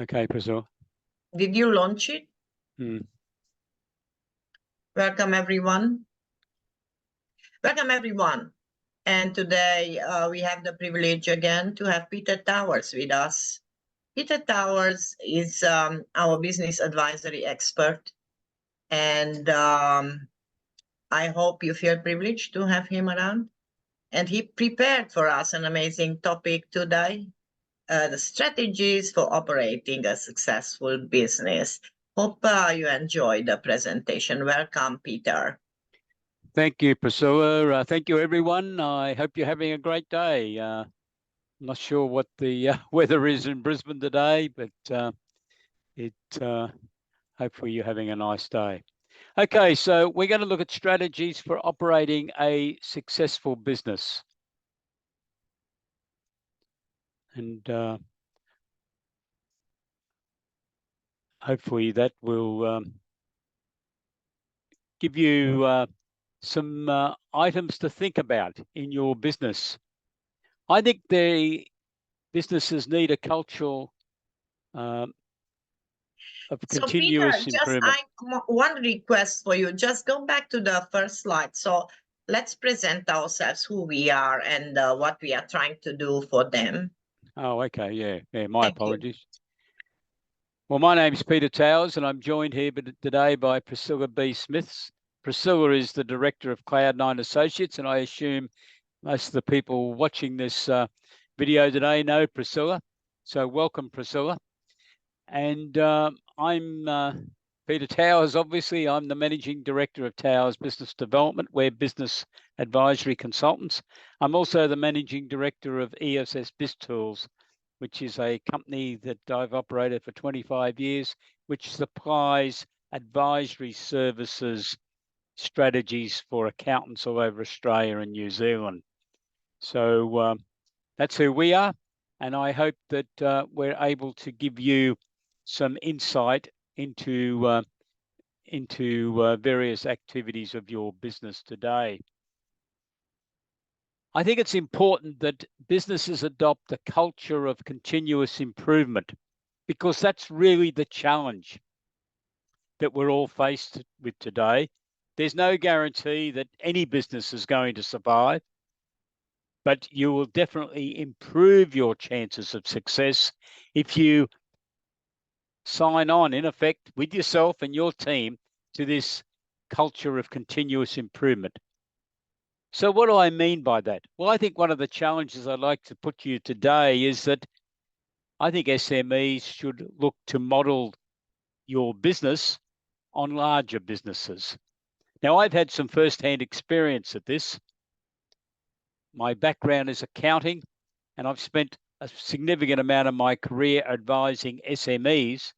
Okay, Priscilla. Did you launch it? Hmm. Welcome, everyone. Welcome, everyone. And today we have the privilege again to have Peter Towers with us. Peter Towers is our business advisory expert. And I hope you feel privileged to have him around. And he prepared for us an amazing topic today, the strategies for operating a successful business. Hope you enjoyed the presentation. Welcome, Peter. Thank you, Priscilla. Thank you, everyone. I hope you're having a great day. I'm not sure what the weather is in Brisbane today, but hopefully you're having a nice day. Okay, so we're going to look at strategies for operating a successful business. And hopefully that will give you some items to think about in your business. I think the businesses need a culture of continuous improvement. One request for you, just go back to the first slide. So let's present ourselves, who we are and what we are trying to do for them. Oh, okay, yeah, my apologies. Well, my name is Peter Towers, and I'm joined here today by Priscilla B. Smiths. Priscilla is the Director of Cloud9 Associates, and I assume most of the people watching this video today know Priscilla. So welcome, Priscilla. And I'm Peter Towers, obviously. I'm the Managing Director of Towers Business Development. We're business advisory consultants. I'm also the Managing Director of ESS BIZTOOls, which is a company that I've operated for 25 years, which supplies advisory services strategies for accountants all over Australia and New Zealand. So that's who we are. And I hope that we're able to give you some insight into various activities of your business today. I think it's important that businesses adopt a culture of continuous improvement, because that's really the challenge that we're all faced with today. There's no guarantee that any business is going to survive, but you will definitely improve your chances of success if you sign on, in effect, with yourself and your team to this culture of continuous improvement. So what do I mean by that? Well, I think one of the challenges I'd like to put to you today is that I think SMEs should look to model your business on larger businesses. Now, I've had some first-hand experience at this. My background is accounting, and I've spent a significant amount of my career advising SMEs.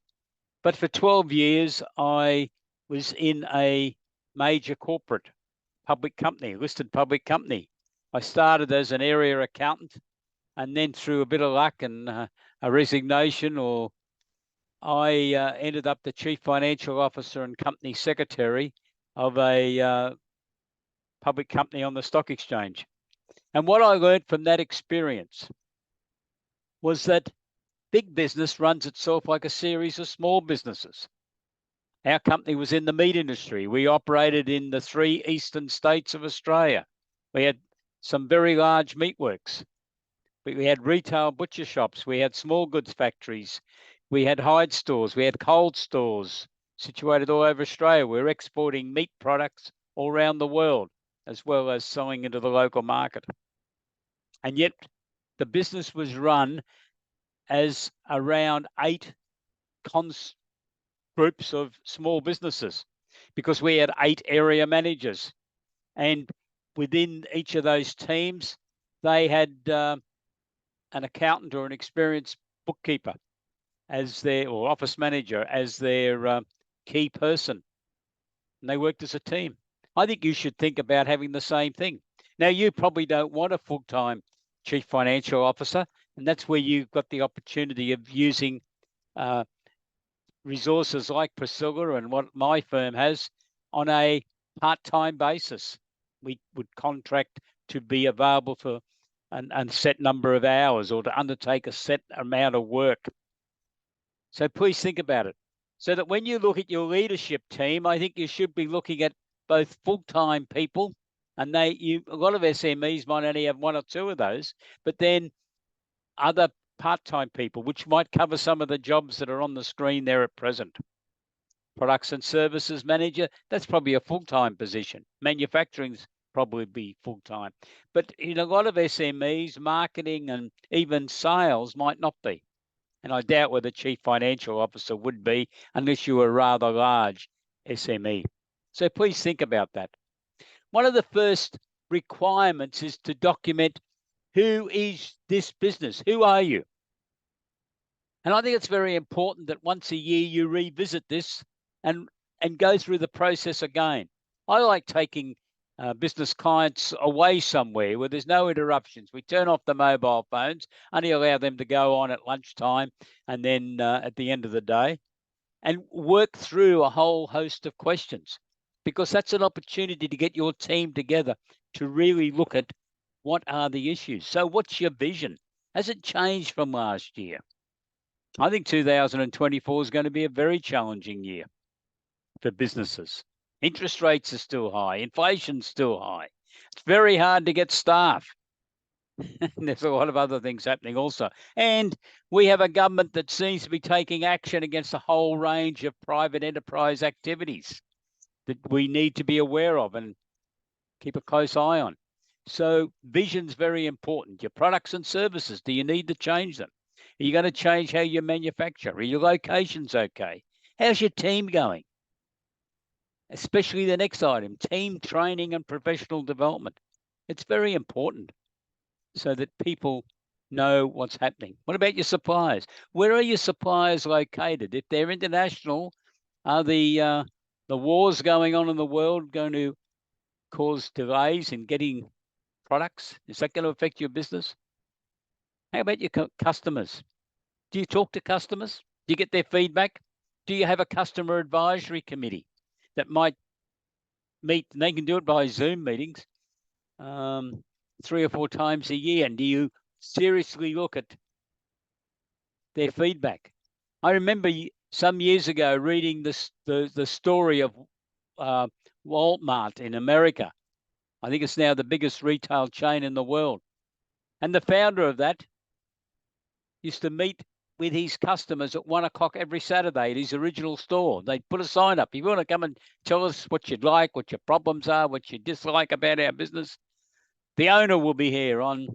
But for 12 years, I was in a major corporate public company, listed public company. I started as an area accountant, and then through a bit of luck and a resignation, I ended up the chief financial officer and company secretary of a public company on the stock exchange. And what I learned from that experience was that big business runs itself like a series of small businesses. Our company was in the meat industry. We operated in the 3 eastern states of Australia. We had some very large meatworks. We had retail butcher shops. We had small goods factories. We had hide stores. We had cold stores situated all over Australia. We were exporting meat products all around the world, as well as selling into the local market. And yet the business was run as around 8 groups of small businesses, because we had 8 area managers, and within each of those teams they had an accountant or an experienced bookkeeper as their, or office manager as their key person, and they worked as a team. I think you should think about having the same thing. Now, you probably don't want a full-time chief financial officer, and that's where you've got the opportunity of using resources like Priscilla and what my firm has on a part-time basis. We would contract to be available for a set number of hours or to undertake a set amount of work. So please think about it. So that when you look at your leadership team, I think you should be looking at both full-time people, and a lot of SMEs might only have one or two of those, but then other part-time people, which might cover some of the jobs that are on the screen there at present. Products and services manager, that's probably a full-time position. Manufacturing's probably be full-time. But in a lot of SMEs, marketing and even sales might not be. And I doubt whether chief financial officer would be unless you were a rather large SME. So please think about that. One of the first requirements is to document who is this business? Who are you? And I think it's very important that once a year you revisit this and go through the process again. I like taking business clients away somewhere where there's no interruptions. We turn off the mobile phones, only allow them to go on at lunchtime and then at the end of the day, and work through a whole host of questions, because that's an opportunity to get your team together to really look at what are the issues. So what's your vision? Has it changed from last year? I think 2024 is going to be a very challenging year for businesses. Interest rates are still high. Inflation's still high. It's very hard to get staff. There's a lot of other things happening also. And we have a government that seems to be taking action against a whole range of private enterprise activities that we need to be aware of and keep a close eye on. So vision's very important. Your products and services, do you need to change them? Are you going to change how you manufacture? Are your locations okay? How's your team going? Especially the next item, team training and professional development. It's very important so that people know what's happening. What about your suppliers? Where are your suppliers located? If they're international, are the wars going on in the world going to cause delays in getting products? Is that going to affect your business? How about your customers? Do you talk to customers? Do you get their feedback? Do you have a customer advisory committee that might meet? And they can do it by Zoom meetings 3 or 4 times a year. And do you seriously look at their feedback? I remember some years ago reading the story of Walmart in America. I think it's now the biggest retail chain in the world. And the founder of that used to meet with his customers at 1 o'clock every Saturday at his original store. They'd put a sign up. If you want to come and tell us what you'd like, what your problems are, what you dislike about our business, the owner will be here on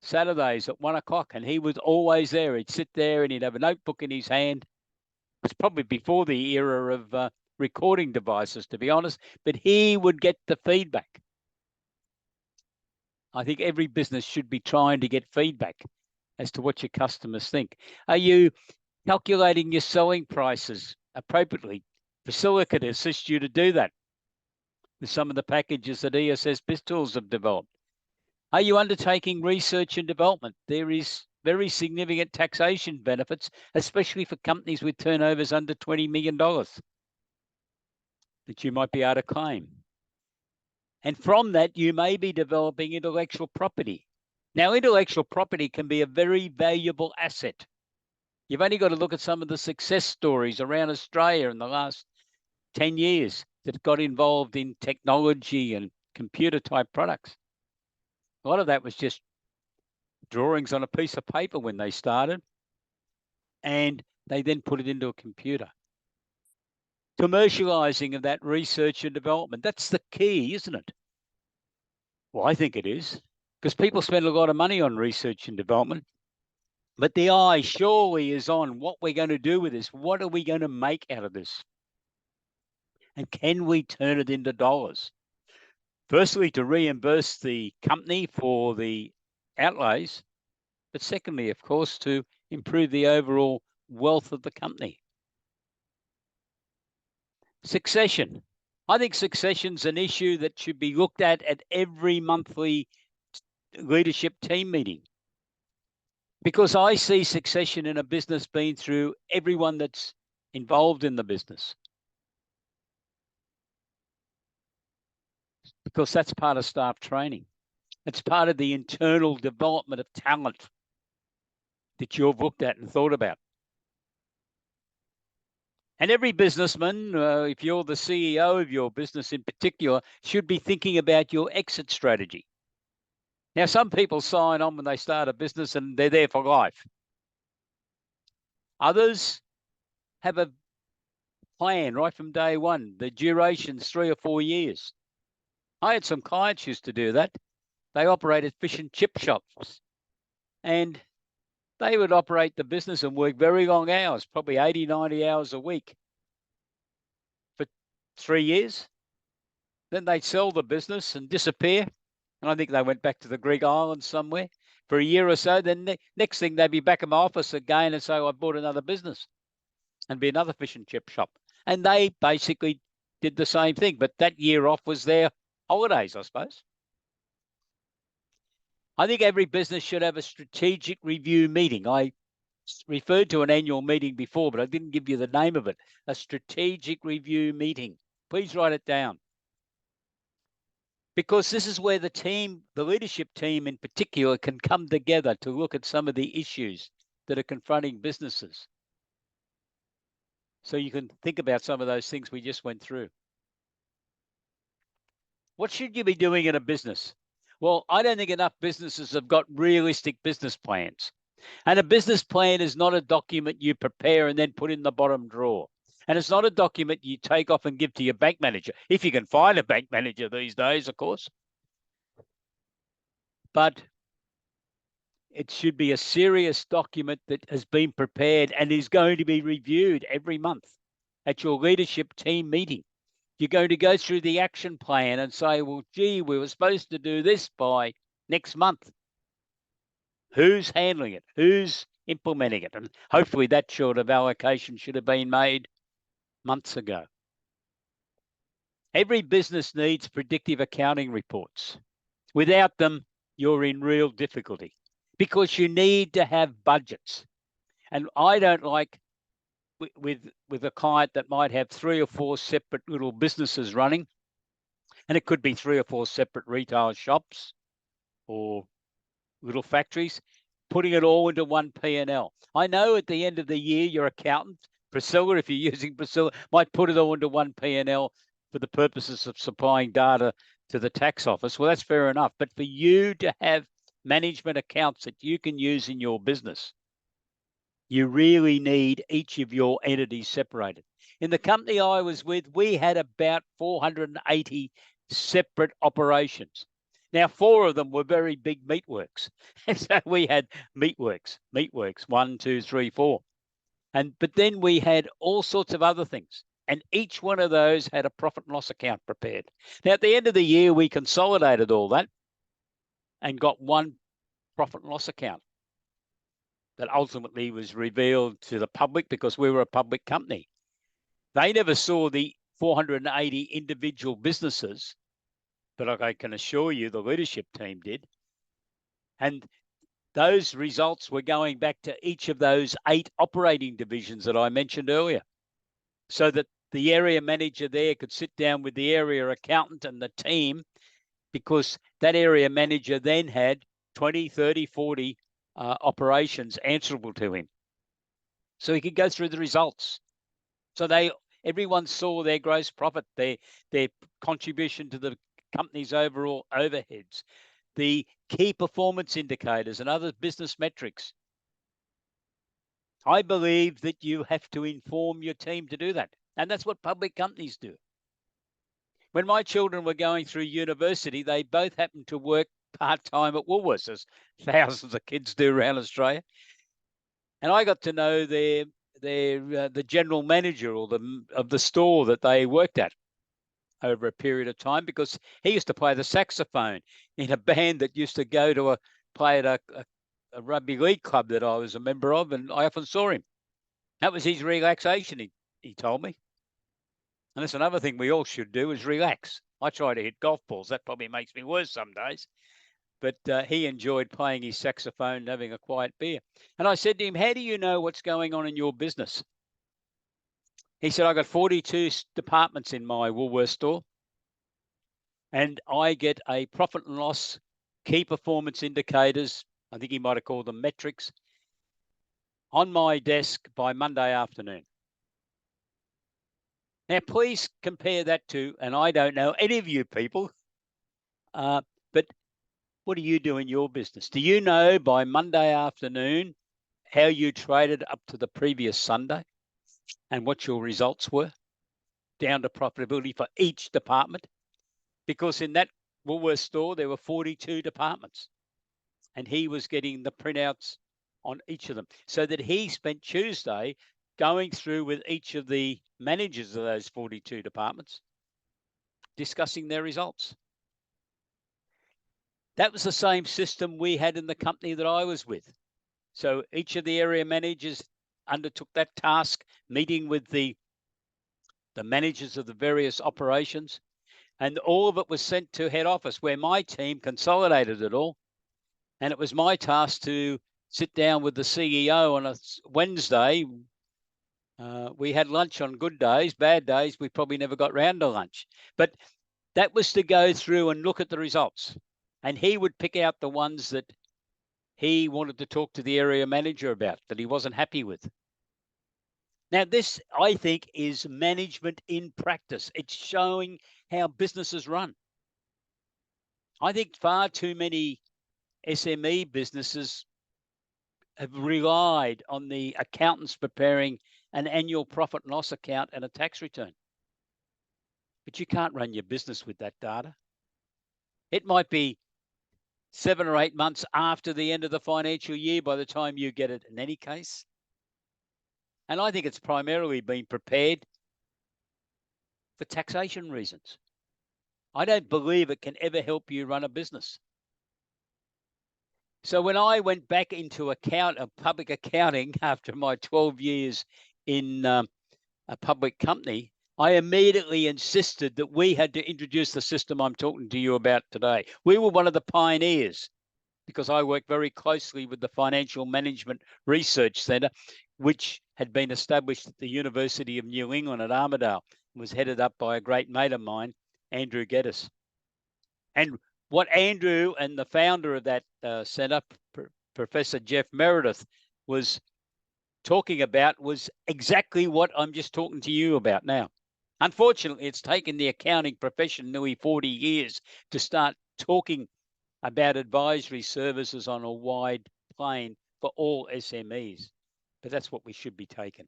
Saturdays at 1 o'clock. And he was always there. He'd sit there and he'd have a notebook in his hand. It's probably before the era of recording devices, to be honest, but he would get the feedback. I think every business should be trying to get feedback as to what your customers think. Are you calculating your selling prices appropriately? Facilica to assist you to do that with some of the packages that ESS BIZTOOLS have developed. Are you undertaking research and development? There is very significant taxation benefits, especially for companies with turnovers under $20 million that you might be able to claim. And from that, you may be developing intellectual property. Now, intellectual property can be a very valuable asset. You've only got to look at some of the success stories around Australia in the last 10 years that got involved in technology and computer type products. A lot of that was just drawings on a piece of paper when they started, and they then put it into a computer. Commercializing of that research and development, that's the key, isn't it? Well, I think it is, because people spend a lot of money on research and development, but the eye surely is on what we're going to do with this. What are we going to make out of this? And can we turn it into dollars? Firstly, to reimburse the company for the outlays, but secondly, of course, to improve the overall wealth of the company. Succession. I think succession's an issue that should be looked at every monthly leadership team meeting, because I see succession in a business being through everyone that's involved in the business, because that's part of staff training. It's part of the internal development of talent that you've looked at and thought about. And every businessman, if you're the CEO of your business in particular, should be thinking about your exit strategy. Now, some people sign on when they start a business and they're there for life. Others have a plan right from day one. The duration's 3 or 4 years. I had some clients used to do that. They operated fish and chip shops, and they would operate the business and work very long hours, probably 80, 90 hours a week for 3 years. Then they'd sell the business and disappear. And I think they went back to the Greek islands somewhere for a year or so. Then next thing they'd be back in my office again and say, I bought another business, and be another fish and chip shop. And they basically did the same thing. But that year off was their holidays, I suppose. I think every business should have a strategic review meeting. I referred to an annual meeting before, but I didn't give you the name of it. A strategic review meeting. Please write it down. Because this is where the team, the leadership team in particular, can come together to look at some of the issues that are confronting businesses. So you can think about some of those things we just went through. What should you be doing in a business? Well, I don't think enough businesses have got realistic business plans. And a business plan is not a document you prepare and then put in the bottom drawer. And it's not a document you take off and give to your bank manager, if you can find a bank manager these days, of course. But it should be a serious document that has been prepared and is going to be reviewed every month at your leadership team meeting. You're going to go through the action plan and say, well, gee, we were supposed to do this by next month. Who's handling it? Who's implementing it? And hopefully that sort of allocation should have been made months ago. Every business needs predictive accounting reports. Without them, you're in real difficulty because you need to have budgets. And I don't like with a client that might have 3 or 4 separate little businesses running, and it could be 3 or 4 separate retail shops or little factories, putting it all into one P&L. I know at the end of the year, your accountant, Priscilla, if you're using Priscilla, might put it all into one P&L for the purposes of supplying data to the tax office. Well, that's fair enough. But for you to have management accounts that you can use in your business, you really need each of your entities separated. In the company I was with, we had about 480 separate operations. Now, 4 of them were very big meatworks. So we had meatworks, 1, 2, 3, 4. But then we had all sorts of other things. And each one of those had a profit and loss account prepared. Now, at the end of the year, we consolidated all that and got one profit and loss account that ultimately was revealed to the public because we were a public company. They never saw the 480 individual businesses, but I can assure you the leadership team did. And those results were going back to each of those 8 operating divisions that I mentioned earlier, so that the area manager there could sit down with the area accountant and the team, because that area manager then had 20, 30, 40 operations answerable to him. So he could go through the results. So everyone saw their gross profit, their contribution to the company's overall overheads, the key performance indicators and other business metrics. I believe that you have to inform your team to do that. And that's what public companies do. When my children were going through university, they both happened to work part-time at Woolworths, as thousands of kids do around Australia. And I got to know the general manager of the store that they worked at over a period of time, because he used to play the saxophone in a band that used to go to play at a rugby league club that I was a member of, and I often saw him. That was his relaxation, he told me. And that's another thing we all should do, is relax. I try to hit golf balls. That probably makes me worse some days. But he enjoyed playing his saxophone and having a quiet beer. And I said to him, how do you know what's going on in your business? He said, I got 42 departments in my Woolworths store, and I get a profit and loss, key performance indicators, I think he might have called them metrics, on my desk by Monday afternoon. Now, please compare that to, and I don't know any of you people, but what do you do in your business? Do you know by Monday afternoon how you traded up to the previous Sunday and what your results were down to profitability for each department? Because in that Woolworths store, there were 42 departments and he was getting the printouts on each of them, so that he spent Tuesday going through with each of the managers of those 42 departments, discussing their results. That was the same system we had in the company that I was with. So each of the area managers undertook that task, meeting with the managers of the various operations, and all of it was sent to head office, where my team consolidated it all. And it was my task to sit down with the CEO on a Wednesday. We had lunch on good days. Bad days, we probably never got round to lunch. But that was to go through and look at the results. And he would pick out the ones that he wanted to talk to the area manager about, that he wasn't happy with. Now, this, I think, is management in practice. It's showing how businesses run. I think far too many SME businesses have relied on the accountants preparing an annual profit and loss account and a tax return. But you can't run your business with that data. It might be 7 or 8 months after the end of the financial year by the time you get it in any case. And I think it's primarily been prepared for taxation reasons. I don't believe it can ever help you run a business. So when I went back into public accounting after my 12 years in a public company, I immediately insisted that we had to introduce the system I'm talking to you about today. We were one of the pioneers, because I worked very closely with the Financial Management Research Centre, which had been established at the University of New England at Armidale, and was headed up by a great mate of mine, Andrew Geddes. And what Andrew and the founder of that centre, Professor Jeff Meredith, was talking about was exactly what I'm just talking to you about now. Unfortunately, it's taken the accounting profession nearly 40 years to start talking about advisory services on a wide plane for all SMEs. But that's what we should be taking.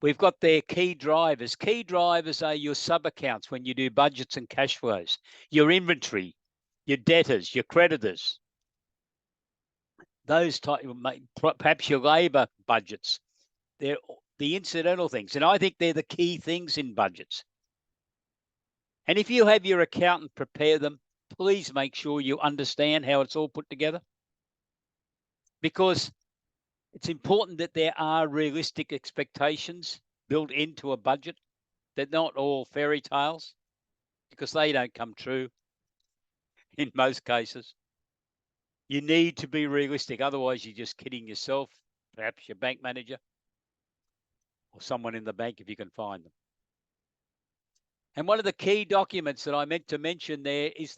We've got their key drivers. Key drivers are your sub-accounts when you do budgets and cash flows, your inventory, your debtors, your creditors, those type, perhaps your labour budgets. They're the incidental things. And I think they're the key things in budgets. And if you have your accountant prepare them, please make sure you understand how it's all put together. Because it's important that there are realistic expectations built into a budget. They're not all fairy tales, because they don't come true in most cases. You need to be realistic. Otherwise, you're just kidding yourself, perhaps your bank manager, or someone in the bank if you can find them. And one of the key documents that I meant to mention there is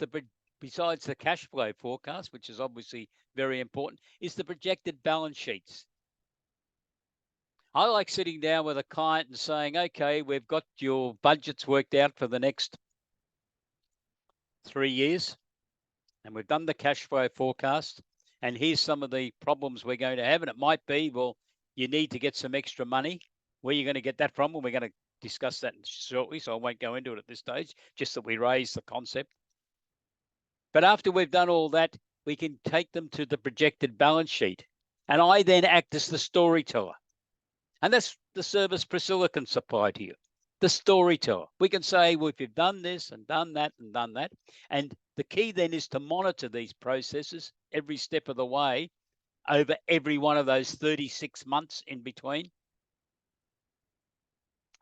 besides the cash flow forecast, which is obviously very important, is the projected balance sheets. I like sitting down with a client and saying, okay, we've got your budgets worked out for the next 3 years, and we've done the cash flow forecast, and here's some of the problems we're going to have. And it might be, well, you need to get some extra money. Where are you going to get that from? And we're going to discuss that shortly, so I won't go into it at this stage, just that we raise the concept. But after we've done all that, we can take them to the projected balance sheet. And I then act as the storyteller. And that's the service Priscilla can supply to you, the storyteller. We can say, well, if you've done this and done that and done that. And the key then is to monitor these processes every step of the way over every one of those 36 months in between.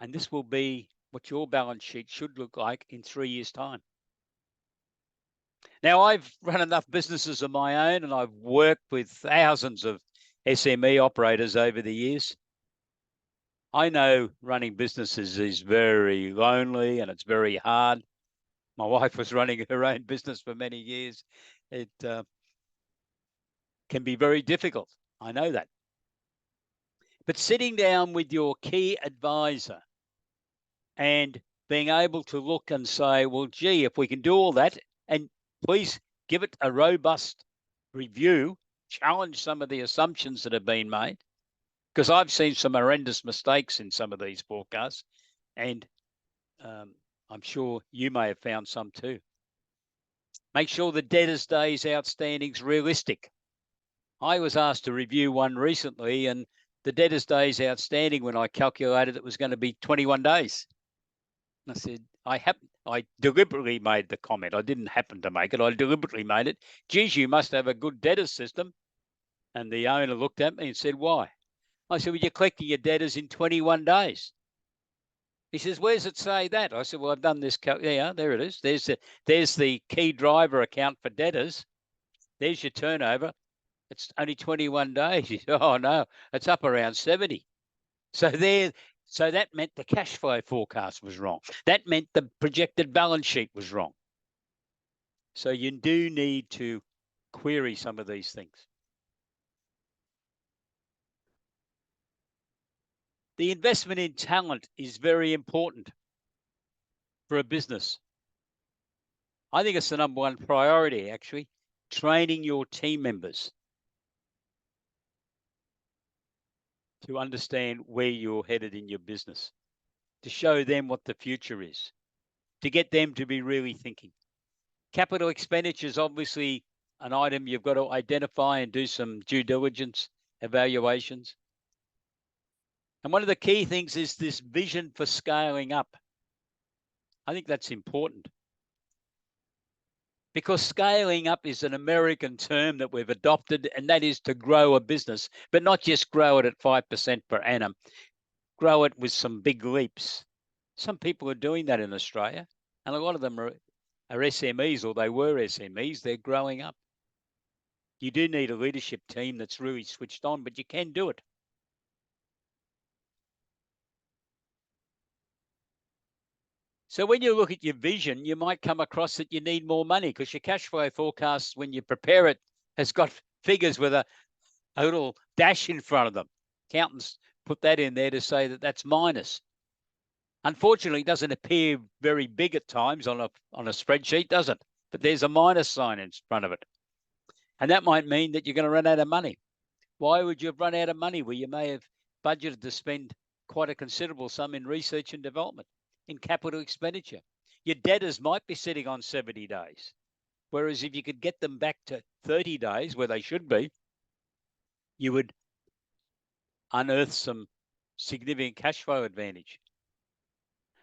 And this will be what your balance sheet should look like in 3 years' time. Now, I've run enough businesses of my own, and I've worked with thousands of SME operators over the years. I know running businesses is very lonely and it's very hard. My wife was running her own business for many years. It can be very difficult. I know that. But sitting down with your key advisor and being able to look and say, well, gee, if we can do all that, and please give it a robust review, challenge some of the assumptions that have been made, because I've seen some horrendous mistakes in some of these forecasts, and I'm sure you may have found some too. Make sure the debtors days outstanding is realistic. I was asked to review one recently, and the debtors days outstanding, when I calculated, it was going to be 21 days. And I said, I deliberately made the comment. I didn't happen to make it. I deliberately made it. Geez, you must have a good debtors system. And the owner looked at me and said, why? I said, well, you're collecting your debtors in 21 days. He says, where does it say that? I said, well, I've done this. Yeah, there it is. There's the key driver account for debtors. There's your turnover. It's only 21 days. He said, oh, no, it's up around 70. So that meant the cash flow forecast was wrong. That meant the projected balance sheet was wrong. So you do need to query some of these things. The investment in talent is very important for a business. I think it's the number one priority, actually, training your team members to understand where you're headed in your business, to show them what the future is, to get them to be really thinking. Capital expenditure is obviously an item you've got to identify and do some due diligence evaluations. And one of the key things is this vision for scaling up. I think that's important, because scaling up is an American term that we've adopted, and that is to grow a business, but not just grow it at 5% per annum, grow it with some big leaps. Some people are doing that in Australia, and a lot of them are SMEs, or they were SMEs. They're growing up. You do need a leadership team that's really switched on, but you can do it. So when you look at your vision, you might come across that you need more money, because your cash flow forecast, when you prepare it, has got figures with a little dash in front of them. Accountants put that in there to say that that's minus. Unfortunately, it doesn't appear very big at times on a spreadsheet, does it? But there's a minus sign in front of it. And that might mean that you're going to run out of money. Why would you have run out of money where you may have budgeted to spend quite a considerable sum in research and development, in capital expenditure? Your debtors might be sitting on 70 days. Whereas if you could get them back to 30 days, where they should be, you would unearth some significant cash flow advantage.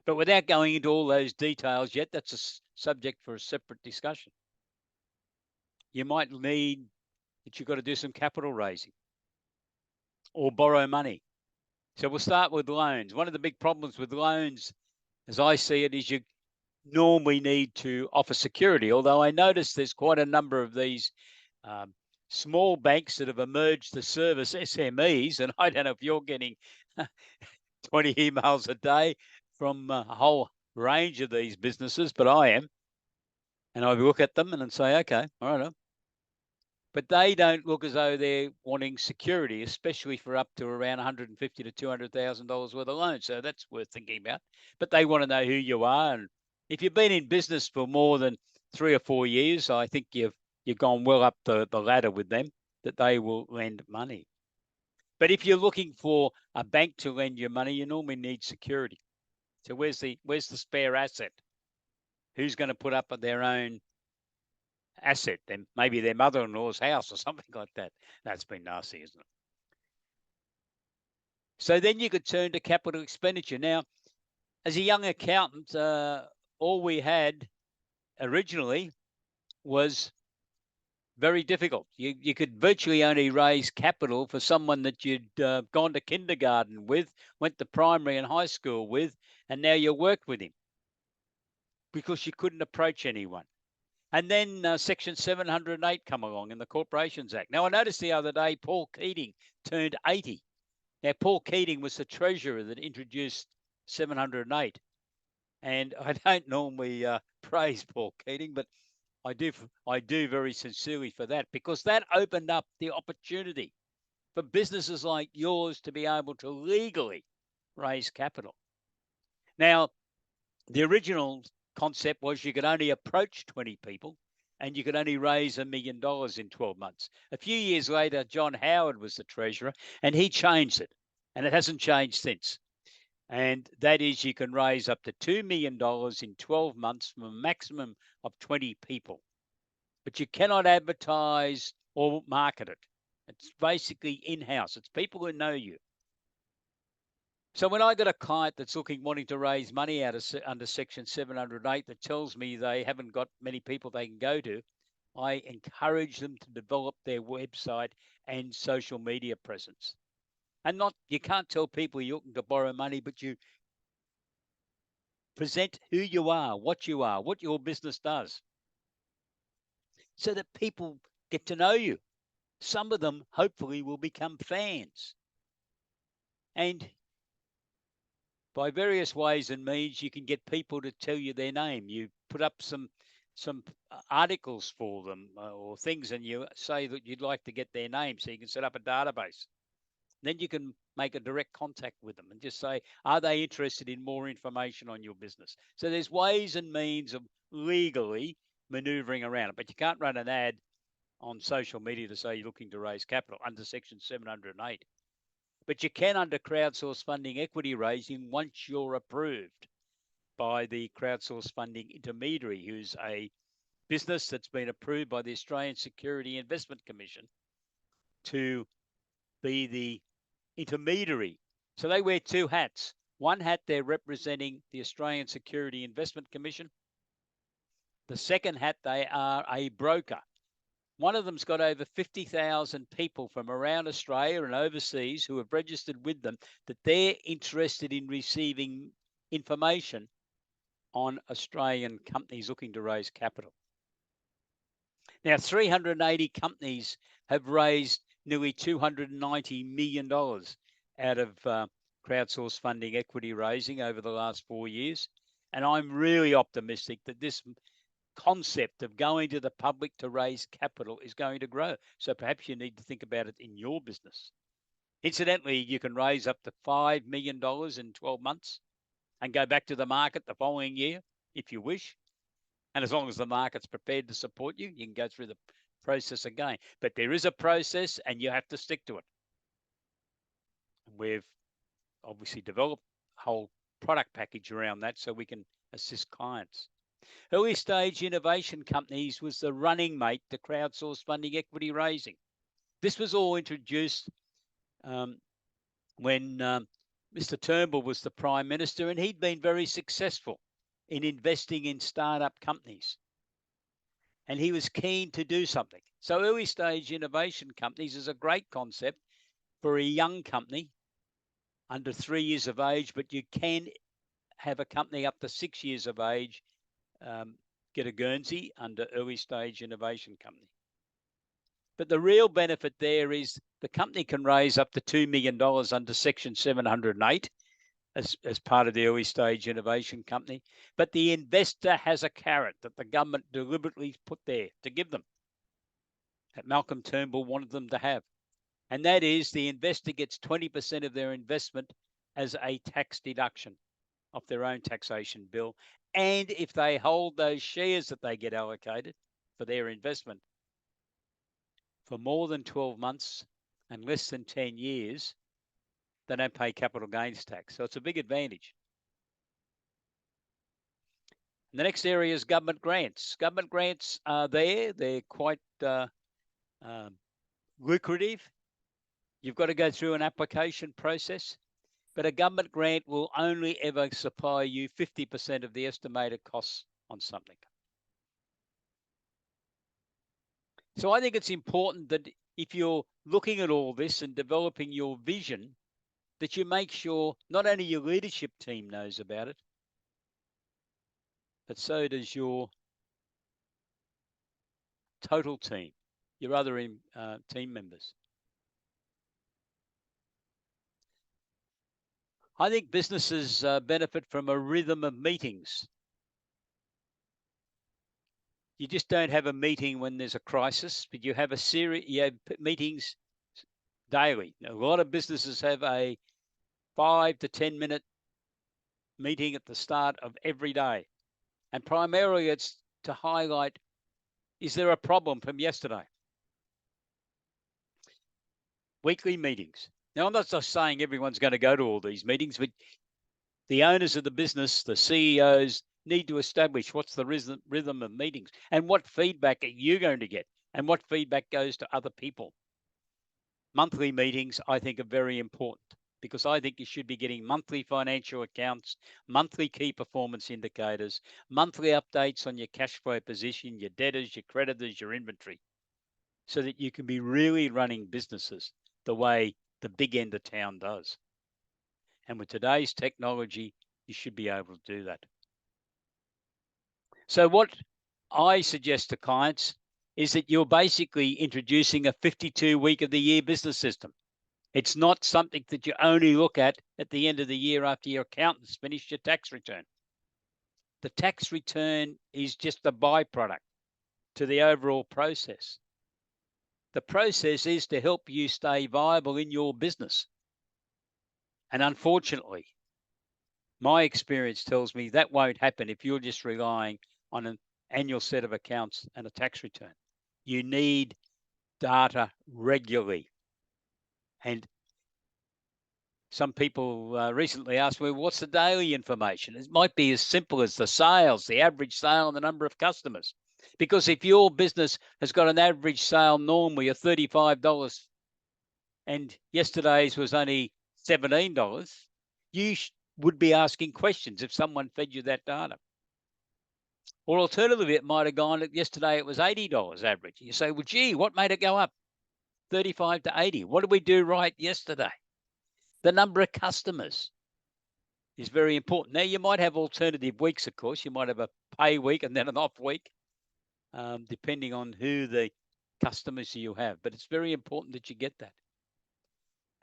But without going into all those details yet, that's a subject for a separate discussion. You might need that you've got to do some capital raising or borrow money. So we'll start with loans. One of the big problems with loans, as I see it, is you normally need to offer security, although I notice there's quite a number of these small banks that have emerged to service SMEs, and I don't know if you're getting 20 emails a day from a whole range of these businesses, but I am. And I look at them and say, okay, all right. But they don't look as though they're wanting security, especially for up to around $150,000 to $200,000 worth of loans. So that's worth thinking about. But they want to know who you are. And if you've been in business for more than 3 or 4 years, I think you've gone well up the ladder with them, that they will lend money. But if you're looking for a bank to lend you money, you normally need security. So where's the spare asset? Who's going to put up their own asset? Then maybe their mother-in-law's house or something like that. That's been nasty, isn't it? So then you could turn to capital expenditure. Now, as a young accountant, all we had originally was very difficult. You could virtually only raise capital for someone that you'd gone to kindergarten with, went to primary and high school with, and now you worked with him, because you couldn't approach anyone. And then Section 708 come along in the Corporations Act. Now, I noticed the other day Paul Keating turned 80. Now, Paul Keating was the treasurer that introduced 708. And I don't normally praise Paul Keating, but I do very sincerely for that, because that opened up the opportunity for businesses like yours to be able to legally raise capital. Now, the original concept was you could only approach 20 people and you could only raise $1 million in 12 months. A few years later, John Howard was the treasurer and he changed it, and it hasn't changed since. And that is you can raise up to $2 million in 12 months from a maximum of 20 people. But you cannot advertise or market it. It's basically in-house. It's people who know you. So when I got a client that's wanting to raise money out of under Section 708 that tells me they haven't got many people they can go to, I encourage them to develop their website and social media presence. And you can't tell people you're looking to borrow money, but you present who you are, what your business does, so that people get to know you. Some of them hopefully will become fans. And by various ways and means, you can get people to tell you their name. You put up some articles for them or things, and you say that you'd like to get their name so you can set up a database. Then you can make a direct contact with them and just say, are they interested in more information on your business? So there's ways and means of legally maneuvering around it, but you can't run an ad on social media to say you're looking to raise capital under Section 708. But you can under crowdsource funding equity raising once you're approved by the crowdsource funding intermediary, who's a business that's been approved by the Australian Security Investment Commission to be the intermediary. So they wear two hats. One hat, they're representing the Australian Security Investment Commission. The second hat, they are a broker. One of them's got over 50,000 people from around Australia and overseas who have registered with them that they're interested in receiving information on Australian companies looking to raise capital. Now, 380 companies have raised nearly $290 million out of crowdsource funding equity raising over the last 4 years. And I'm really optimistic that this concept of going to the public to raise capital is going to grow. So perhaps you need to think about it in your business. Incidentally, you can raise up to $5 million in 12 months and go back to the market the following year if you wish. And as long as the market's prepared to support you, you can go through the process again. But there is a process and you have to stick to it. We've obviously developed a whole product package around that so we can assist clients. Early stage innovation companies was the running mate to crowdsource funding equity raising. This was all introduced when Mr. Turnbull was the Prime Minister, and he'd been very successful in investing in startup companies. And he was keen to do something. So early stage innovation companies is a great concept for a young company under 3 years of age, but you can have a company up to 6 years of age get a Guernsey under early stage innovation company. But the real benefit there is the company can raise up to $2 million under Section 708 as part of the early stage innovation company. But the investor has a carrot that the government deliberately put there to give them, that Malcolm Turnbull wanted them to have. And that is the investor gets 20% of their investment as a tax deduction off their own taxation bill. And if they hold those shares that they get allocated for their investment for more than 12 months and less than 10 years, they don't pay capital gains tax. So it's a big advantage. And the next area is government grants. Government grants are there. They're quite lucrative. You've got to go through an application process. But a government grant will only ever supply you 50% of the estimated costs on something. So I think it's important that if you're looking at all this and developing your vision, that you make sure not only your leadership team knows about it, but so does your total team, your other team members. I think businesses benefit from a rhythm of meetings. You just don't have a meeting when there's a crisis, but you have you have meetings daily. A lot of businesses have a 5 to 10 minute meeting at the start of every day. And primarily it's to highlight, is there a problem from yesterday? Weekly meetings. Now, I'm not just saying everyone's going to go to all these meetings, but the owners of the business, the CEOs, need to establish what's the rhythm of meetings and what feedback are you going to get and what feedback goes to other people. Monthly meetings, I think, are very important because I think you should be getting monthly financial accounts, monthly key performance indicators, monthly updates on your cash flow position, your debtors, your creditors, your inventory, so that you can be really running businesses the way the big end of town does. And with today's technology, you should be able to do that. So what I suggest to clients is that you're basically introducing a 52-week of the year business system. It's not something that you only look at the end of the year after your accountant's finished your tax return. The tax return is just a byproduct to the overall process. The process is to help you stay viable in your business. And unfortunately, my experience tells me that won't happen if you're just relying on an annual set of accounts and a tax return. You need data regularly. And some people recently asked me, what's the daily information? It might be as simple as the sales, the average sale, and the number of customers. Because if your business has got an average sale normally of $35 and yesterday's was only $17, you would be asking questions if someone fed you that data. Or alternatively, it might have gone, yesterday it was $80 average. You say, well, gee, what made it go up 35 to 80? What did we do right yesterday? The number of customers is very important. Now, you might have alternative weeks, of course. You might have a pay week and then an off week, depending on who the customers you have. But it's very important that you get that.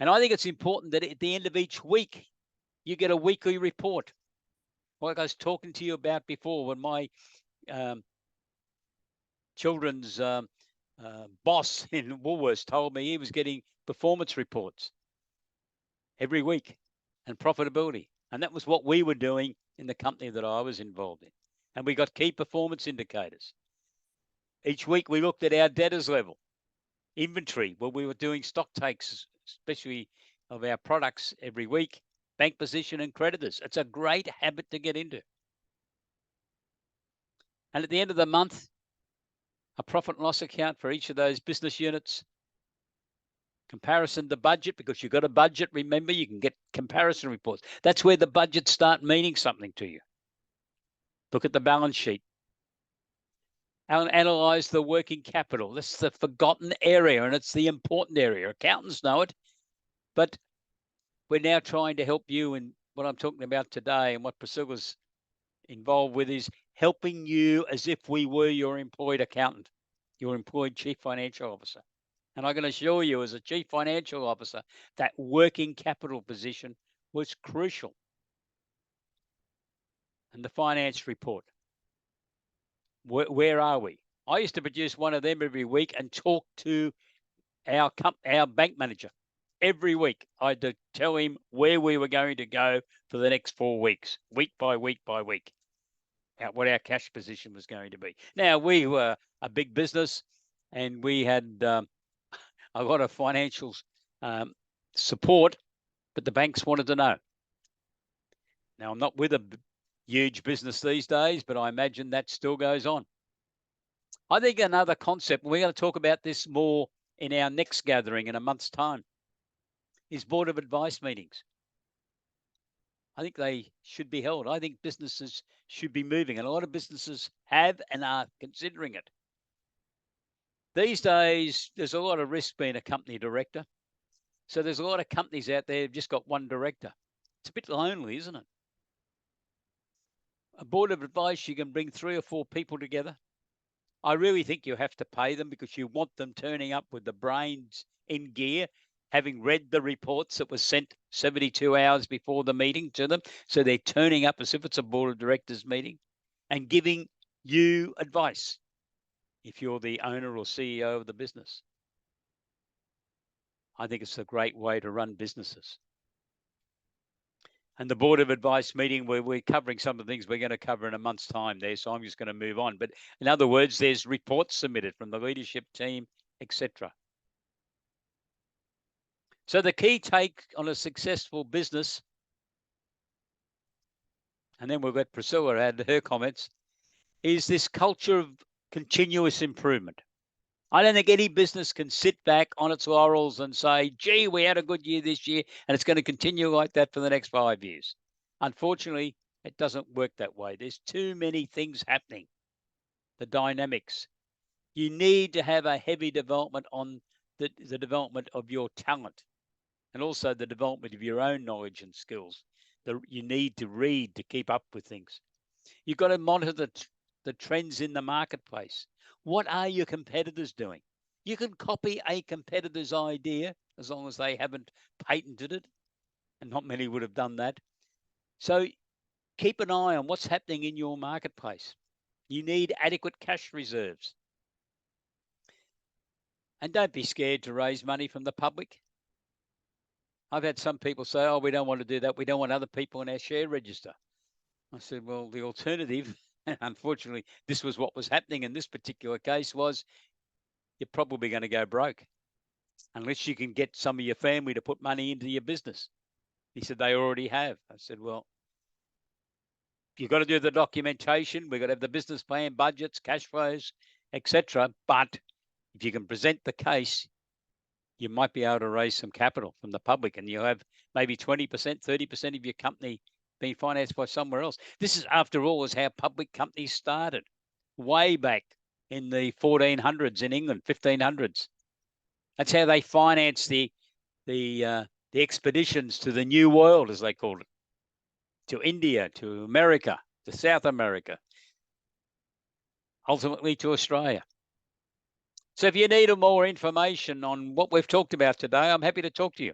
And I think it's important that at the end of each week, you get a weekly report. Like I was talking to you about before, when my children's boss in Woolworths told me he was getting performance reports every week and profitability. And that was what we were doing in the company that I was involved in. And we got key performance indicators. Each week we looked at our debtors level, inventory, where we were doing stock takes, especially of our products every week, bank position and creditors. It's a great habit to get into. And at the end of the month, a profit and loss account for each of those business units, comparison to budget, because you've got a budget. Remember, you can get comparison reports. That's where the budgets start meaning something to you. Look at the balance sheet. Analyze the working capital. That's the forgotten area, and it's the important area. Accountants know it, but we're now trying to help you. And what I'm talking about today and what Priscilla's involved with is helping you as if we were your employed accountant, your employed chief financial officer. And I can assure you, as a chief financial officer, that working capital position was crucial. And the finance report. Where are we? I used to produce one of them every week and talk to our bank manager every week. I had to tell him where we were going to go for the next 4 weeks, week by week by week, what our cash position was going to be. Now, we were a big business and we had a lot of financial support, but the banks wanted to know. Now, I'm not with a huge business these days, but I imagine that still goes on. I think another concept, we're going to talk about this more in our next gathering in a month's time, is board of advice meetings. I think they should be held. I think businesses should be moving, and a lot of businesses have and are considering it. These days, there's a lot of risk being a company director. So there's a lot of companies out there who've just got one director. It's a bit lonely, isn't it? A board of advice, you can bring 3 or 4 people together. I really think you have to pay them because you want them turning up with the brains in gear, having read the reports that was sent 72 hours before the meeting to them. So they're turning up as if it's a board of directors meeting and giving you advice if you're the owner or CEO of the business. I think it's a great way to run businesses. And the board of advice meeting, where we're covering some of the things we're going to cover in a month's time there. So I'm just going to move on. But in other words, there's reports submitted from the leadership team, etc. So the key take on a successful business, and then we'll let Priscilla add her comments, is this culture of continuous improvement. I don't think any business can sit back on its laurels and say, gee, we had a good year this year, and it's going to continue like that for the next 5 years. Unfortunately, it doesn't work that way. There's too many things happening. The dynamics. You need to have a heavy development on the development of your talent, and also the development of your own knowledge and skills. You need to read to keep up with things. You've got to monitor the trends in the marketplace. What are your competitors doing? You can copy a competitor's idea as long as they haven't patented it, and not many would have done that. So keep an eye on what's happening in your marketplace. You need adequate cash reserves. And don't be scared to raise money from the public. I've had some people say, oh, we don't want to do that. We don't want other people in our share register. I said, well, the alternative, unfortunately, this was what was happening in this particular case, was you're probably going to go broke unless you can get some of your family to put money into your business. He said, they already have. I said, well, you've got to do the documentation. We've got to have the business plan, budgets, cash flows, etc. But if you can present the case, you might be able to raise some capital from the public, and you'll have maybe 20%, 30% of your company being financed by somewhere else. This is, after all, is how public companies started way back in the 1400s in England, 1500s. That's how they financed the expeditions to the New World, as they called it, to India, to America, to South America, ultimately to Australia. So if you need more information on what we've talked about today, I'm happy to talk to you.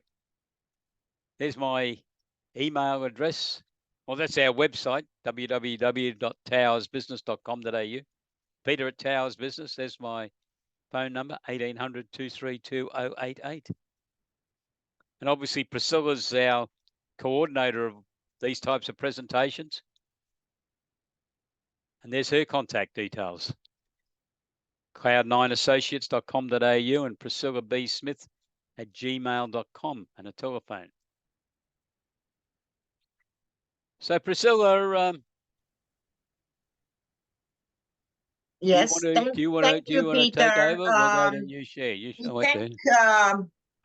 There's my email address. Well, that's our website, www.towersbusiness.com.au. Peter at Towers Business. There's my phone number, 1800 232 088. And obviously, Priscilla's our coordinator of these types of presentations. And there's her contact details. cloud9associates.com.au and Priscilla B. Smith at gmail.com and a telephone. So Priscilla, Yes, do you want to take over? We'll go ahead and you share. Thank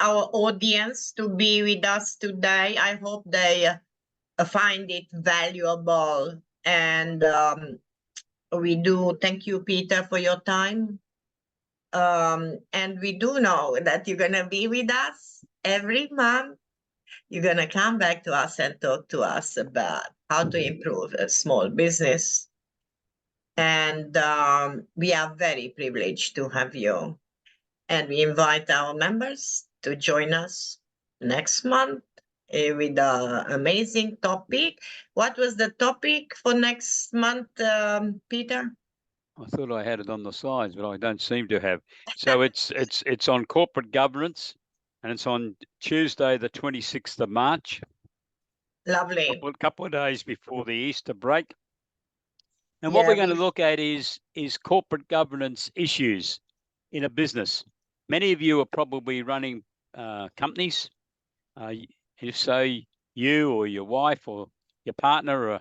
our audience to be with us today. I hope they find it valuable, and we do thank you, Peter, for your time. And we do know that you're going to be with us every month. You're going to come back to us and talk to us about how to improve a small business. And we are very privileged to have you. And we invite our members to join us next month with an amazing topic. What was the topic for next month, Peter? I thought I had it on the slides, but I don't seem to have. So it's on corporate governance, and it's on Tuesday, the 26th of March. Lovely. A couple of days before the Easter break. And what we're going to look at is corporate governance issues in a business. Many of you are probably running companies. If so, you or your wife or your partner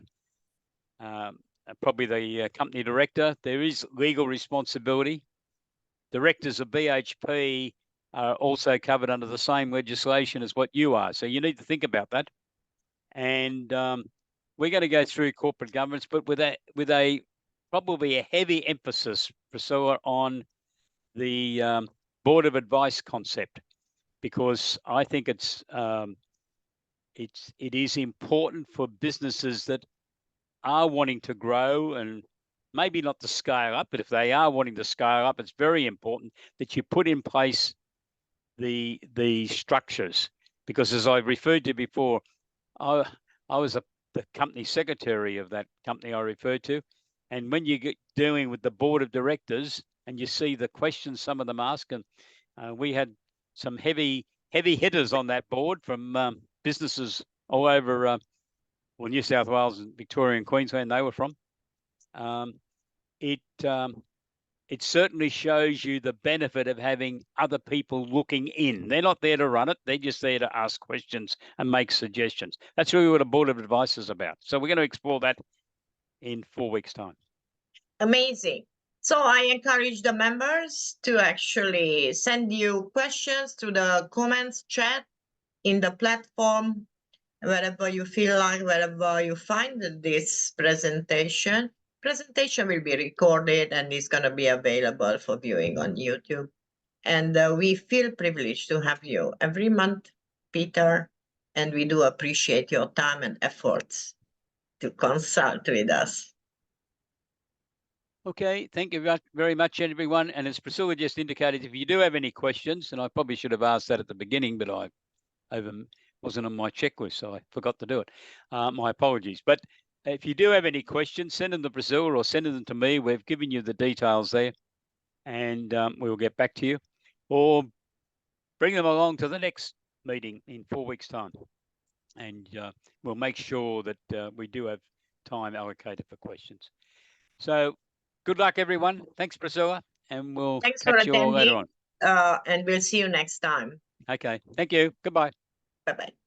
are probably the company director. There is legal responsibility. Directors of BHP are also covered under the same legislation as what you are. So you need to think about that. And we're going to go through corporate governance, but with probably a heavy emphasis, Priscilla, on the board of advice concept, because I think it is important for businesses that are wanting to grow, and maybe not to scale up, but if they are wanting to scale up, it's very important that you put in place the structures, because as I referred to before, I was the company secretary of that company I referred to. And when you get dealing with the board of directors and you see the questions some of them ask, and we had some heavy heavy hitters on that board from businesses all over, well, New South Wales and Victoria and Queensland they were from. It certainly shows you the benefit of having other people looking in. They're not there to run it. They're just there to ask questions and make suggestions. That's really what a board of advice is about. So we're going to explore that in 4 weeks' time. Amazing. So I encourage the members to actually send you questions to the comments chat in the platform, wherever you feel like, wherever you find this presentation. Presentation will be recorded and is going to be available for viewing on YouTube. And we feel privileged to have you every month, Peter, and we do appreciate your time and efforts to consult with us. Okay, thank you very much, everyone. And as Priscilla just indicated, if you do have any questions, and I probably should have asked that at the beginning, but I wasn't on my checklist, so I forgot to do it. My apologies. But if you do have any questions, send them to Priscilla or send them to me. We've given you the details there, and we'll get back to you. Or bring them along to the next meeting in 4 weeks' time. And we'll make sure that we do have time allocated for questions. So good luck, everyone. Thanks, Priscilla. And we'll catch you all later on. And we'll see you next time. Okay. Thank you. Goodbye. Bye-bye.